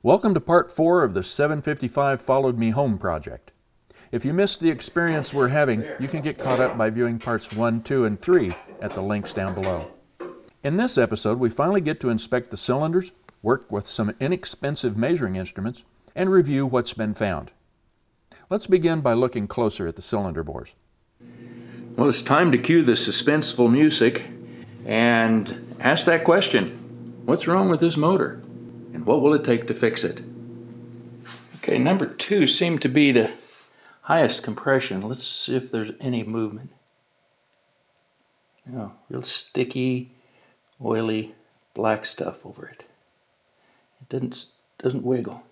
Welcome to part 4 of the 755 Followed Me Home project. If you missed the experience we're having, you can get caught up by viewing parts 1, 2, and 3 at the links down below. In this episode, we finally get to inspect the cylinders, work with some inexpensive measuring instruments, and review what's been found. Let's begin by looking closer at the cylinder bores. Well, it's time to cue the suspenseful music and ask that question. What's wrong with this motor? And what will it take to fix it? Okay, number 2 seemed to be the highest compression. Let's see if there's any movement. No, real sticky, oily, black stuff over it. It doesn't wiggle.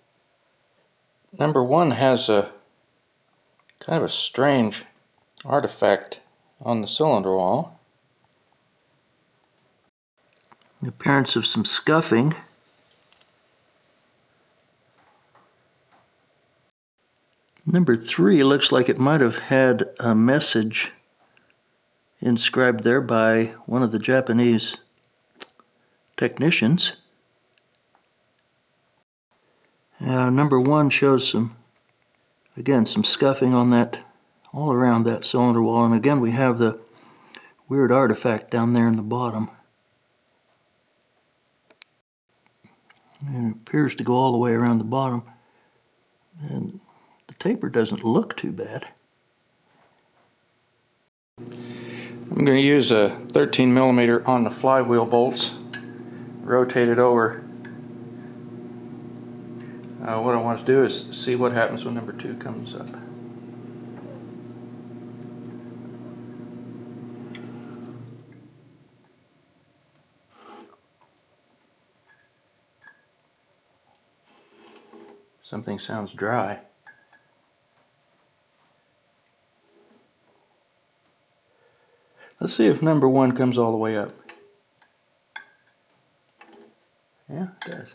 Number 1 has a kind of a strange artifact on the cylinder wall. The appearance of some scuffing. Number 3 looks like it might have had a message inscribed there by one of the Japanese technicians. Number 1 shows some scuffing on that, all around that cylinder wall. And again, we have the weird artifact down there in the bottom. And it appears to go all the way around the bottom. And the taper doesn't look too bad. I'm going to use a 13 millimeter on the flywheel bolts, rotate it over. What I want to do is see what happens when number 2 comes up. Something sounds dry. Let's see if number 1 comes all the way up. Yeah, it does.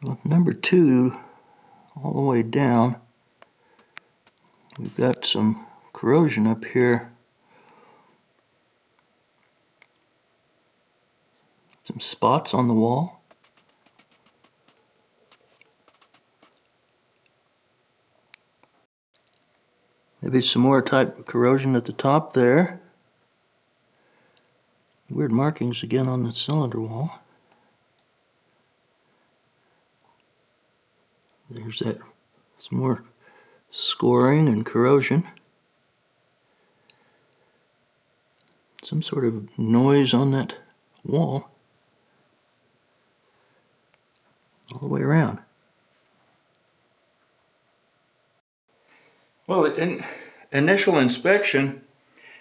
With number 2 all the way down, we've got some corrosion up here. Some spots on the wall. Maybe some more type of corrosion at the top there. Weird markings again on the cylinder wall. There's that, some more scoring and corrosion. Some sort of noise on that wall. All the way around. Well, in initial inspection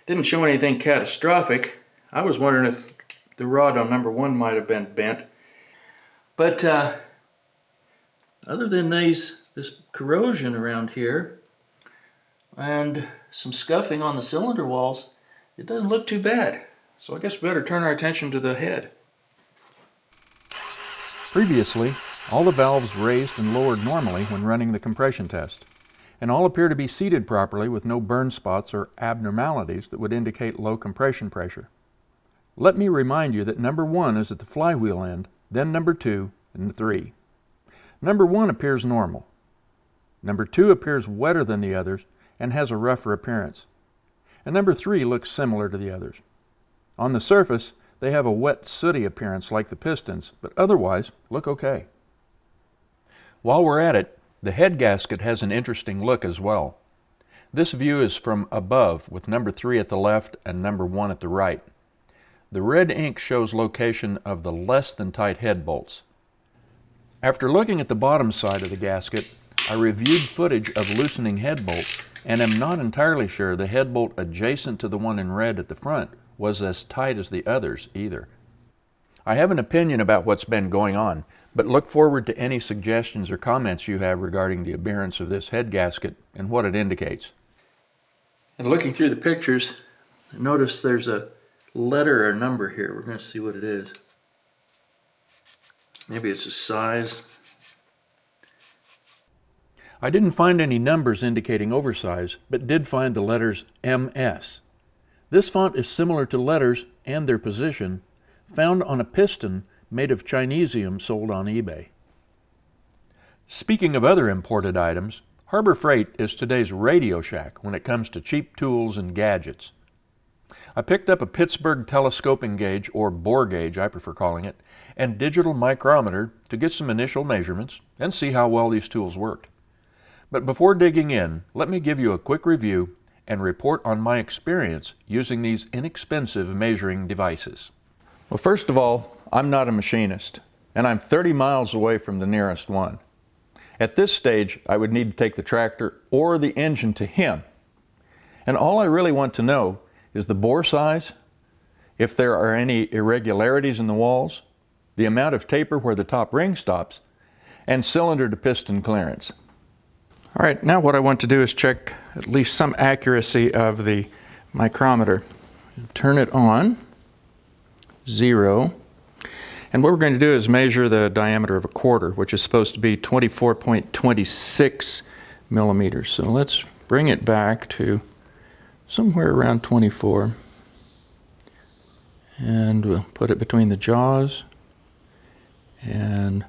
didn't show anything catastrophic. I was wondering if the rod on number 1 might have been bent. But other than this corrosion around here and some scuffing on the cylinder walls, it doesn't look too bad. So I guess we better turn our attention to the head. Previously, all the valves raised and lowered normally when running the compression test, and all appear to be seated properly with no burn spots or abnormalities that would indicate low compression pressure. Let me remind you that number 1 is at the flywheel end, then number 2, and 3. Number 1 appears normal. Number 2 appears wetter than the others and has a rougher appearance. And number 3 looks similar to the others. On the surface, they have a wet, sooty appearance like the pistons, but otherwise look okay. While we're at it, the head gasket has an interesting look as well. This view is from above with number 3 at the left and number 1 at the right. The red ink shows location of the less than tight head bolts. After looking at the bottom side of the gasket, I reviewed footage of loosening head bolts and am not entirely sure the head bolt adjacent to the one in red at the front was as tight as the others either. I have an opinion about what's been going on, but look forward to any suggestions or comments you have regarding the appearance of this head gasket and what it indicates. And looking through the pictures, notice there's a letter or number here. We're going to see what it is. Maybe it's a size. I didn't find any numbers indicating oversize, but did find the letters MS. This font is similar to letters and their position found on a piston made of Chinesium sold on eBay. Speaking of other imported items, Harbor Freight is today's Radio Shack when it comes to cheap tools and gadgets. I picked up a Pittsburgh telescoping gauge, or bore gauge I prefer calling it, and digital micrometer to get some initial measurements and see how well these tools worked. But before digging in, let me give you a quick review and report on my experience using these inexpensive measuring devices. Well, first of all, I'm not a machinist, and I'm 30 miles away from the nearest one. At this stage, I would need to take the tractor or the engine to him. And all I really want to know is the bore size, if there are any irregularities in the walls, the amount of taper where the top ring stops, and cylinder to piston clearance. All right, now what I want to do is check at least some accuracy of the micrometer. Turn it on, 0. And what we're going to do is measure the diameter of a quarter, which is supposed to be 24.26 millimeters. So let's bring it back to somewhere around 24. And we'll put it between the jaws and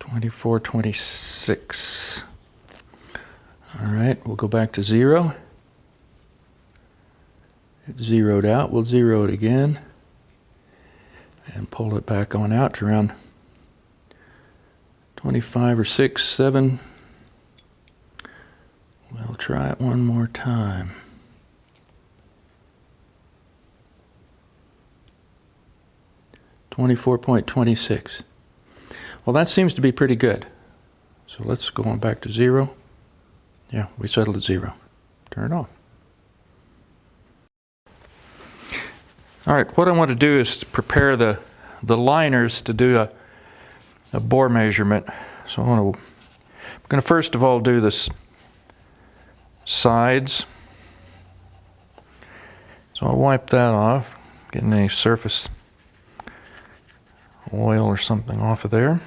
24.26. All right, we'll go back to 0. It's zeroed out. We'll zero it again and pull it back on out to around 25 or 6, 7. We'll try it one more time. $24.26. Well, that seems to be pretty good. So let's go on back to 0. Yeah, we settled at 0. Turn it on. All right, what I want to do is to prepare the liners to do a bore measurement. So I'm going to first of all do this sides. So I'll wipe that off, getting any surface oil or something off of there.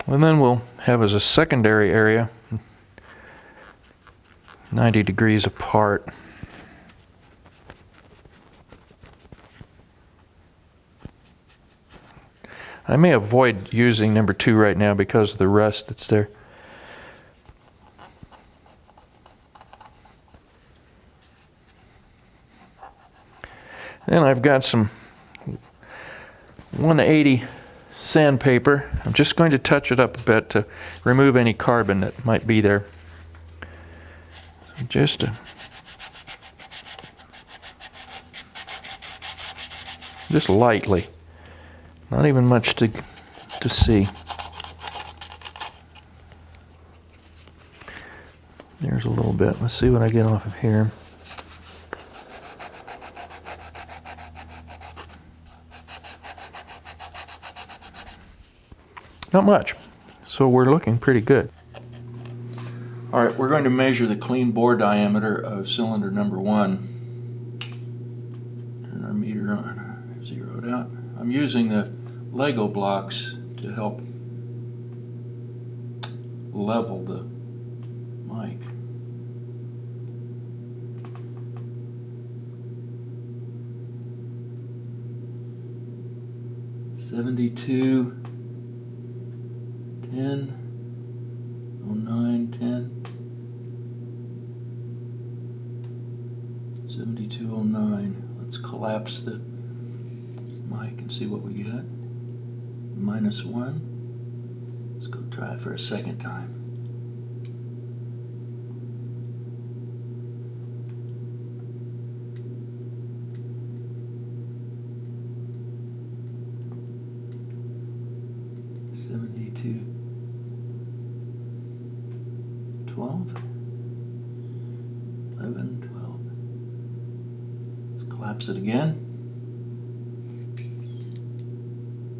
And then we'll have as a secondary area 90 degrees apart. I may avoid using number 2 right now because of the rust that's there. Then I've got some 180 sandpaper. I'm just going to touch it up a bit to remove any carbon that might be there. Just lightly, not even much to see. There's a little bit. Let's see what I get off of here. Not much, so we're looking pretty good. All right, we're going to measure the clean bore diameter of cylinder number 1. Turn our meter on, zeroed out. I'm using the Lego blocks to help level the mic. $72. 10, 09, 10, 7209. Let's collapse the mic and see what we get. -1. Let's go try it for a second time. $72. 12, 11, 12. Let's collapse it again.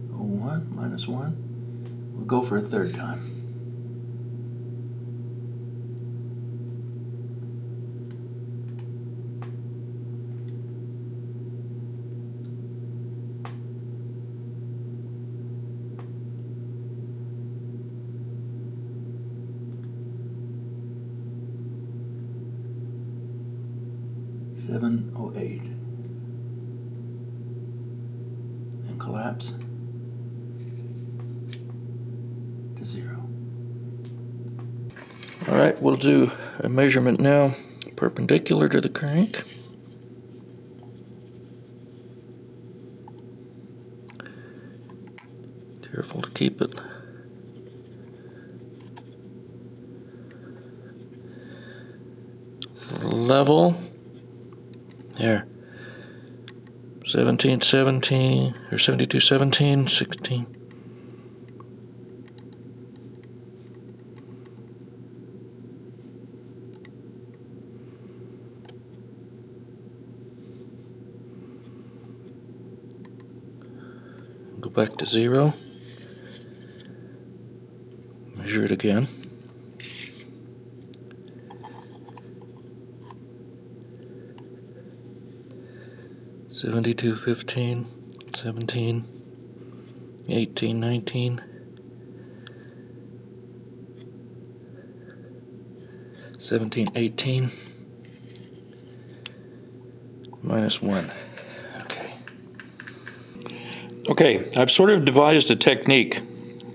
01, -1. We'll go for a third time. 708. And collapse to 0. All right, we'll do a measurement now perpendicular to the crank. Careful to keep it level. There. 17, 17, or 72, 17, 16. Go back to 0. Measure it again. $72, 15, 17, 18, 19, 17, 18, -1. Okay, I've sort of devised a technique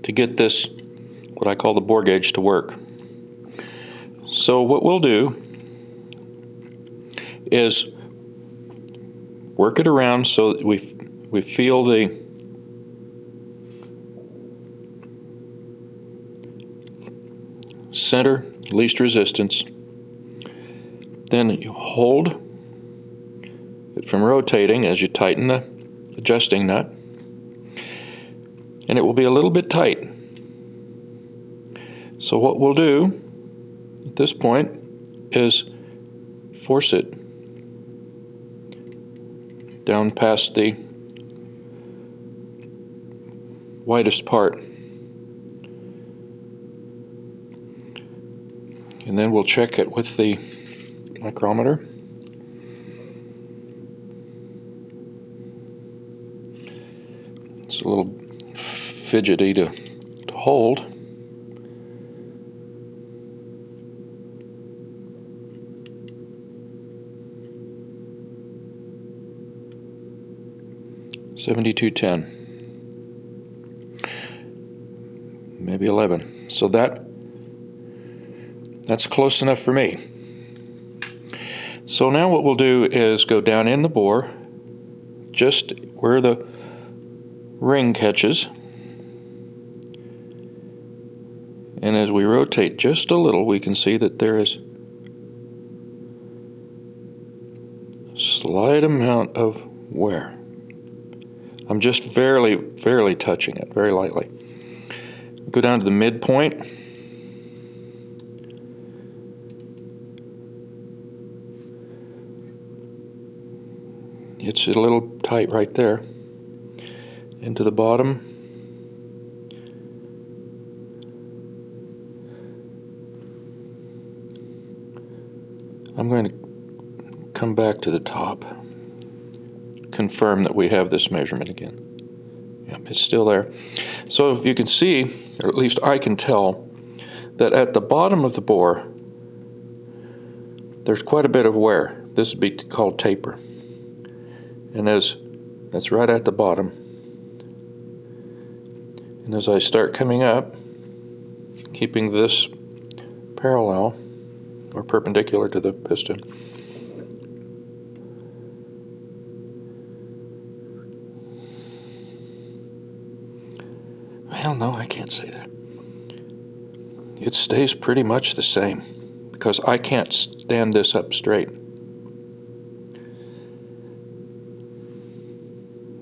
to get this, what I call the bore gauge, to work. So what we'll do is work it around so that we feel the center, least resistance. Then you hold it from rotating as you tighten the adjusting nut, and it will be a little bit tight. So what we'll do at this point is force it down past the widest part. And then we'll check it with the micrometer. It's a little fidgety to hold. $72.10, maybe 11. So that's close enough for me. So now what we'll do is go down in the bore, just where the ring catches, and as we rotate just a little, we can see that there is a slight amount of wear. I'm just barely touching it, very lightly. Go down to the midpoint. It's a little tight right there. Into the bottom. I'm going to come back to the top. Confirm that we have this measurement again. Yep, it's still there. So if you can see, or at least I can tell, that at the bottom of the bore there's quite a bit of wear. This would be called taper. And that's right at the bottom. And as I start coming up, keeping this parallel or perpendicular to the piston, well, no, I can't say that. It stays pretty much the same because I can't stand this up straight.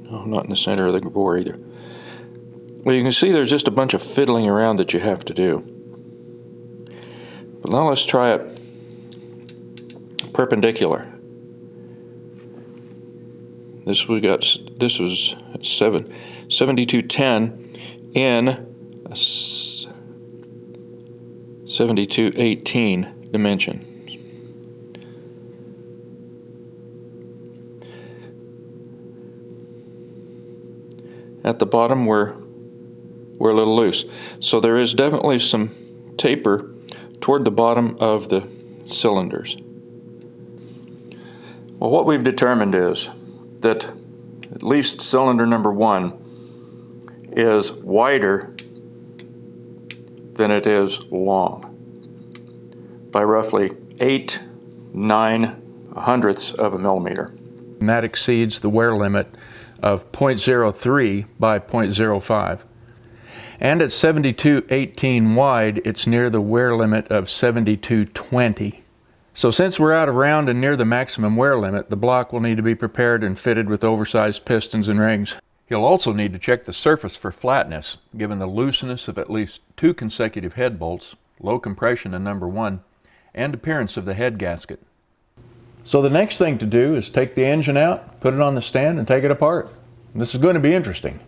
No, not in the center of the bore either. Well, you can see there's just a bunch of fiddling around that you have to do. But now let's try it perpendicular. This was 72.10 in a 72.18 dimension. At the bottom we're a little loose, so there is definitely some taper toward the bottom of the cylinders. Well, what we've determined is that at least cylinder number 1 is wider than it is long by roughly 8/9 of a millimeter. And that exceeds the wear limit of 0.03 by 0.05. And at 72/18 wide, it's near the wear limit of 72/20. So since we're out of round and near the maximum wear limit, the block will need to be prepared and fitted with oversized pistons and rings. You'll also need to check the surface for flatness, given the looseness of at least 2 consecutive head bolts, low compression in number 1, and appearance of the head gasket. So the next thing to do is take the engine out, put it on the stand, and take it apart. This is going to be interesting.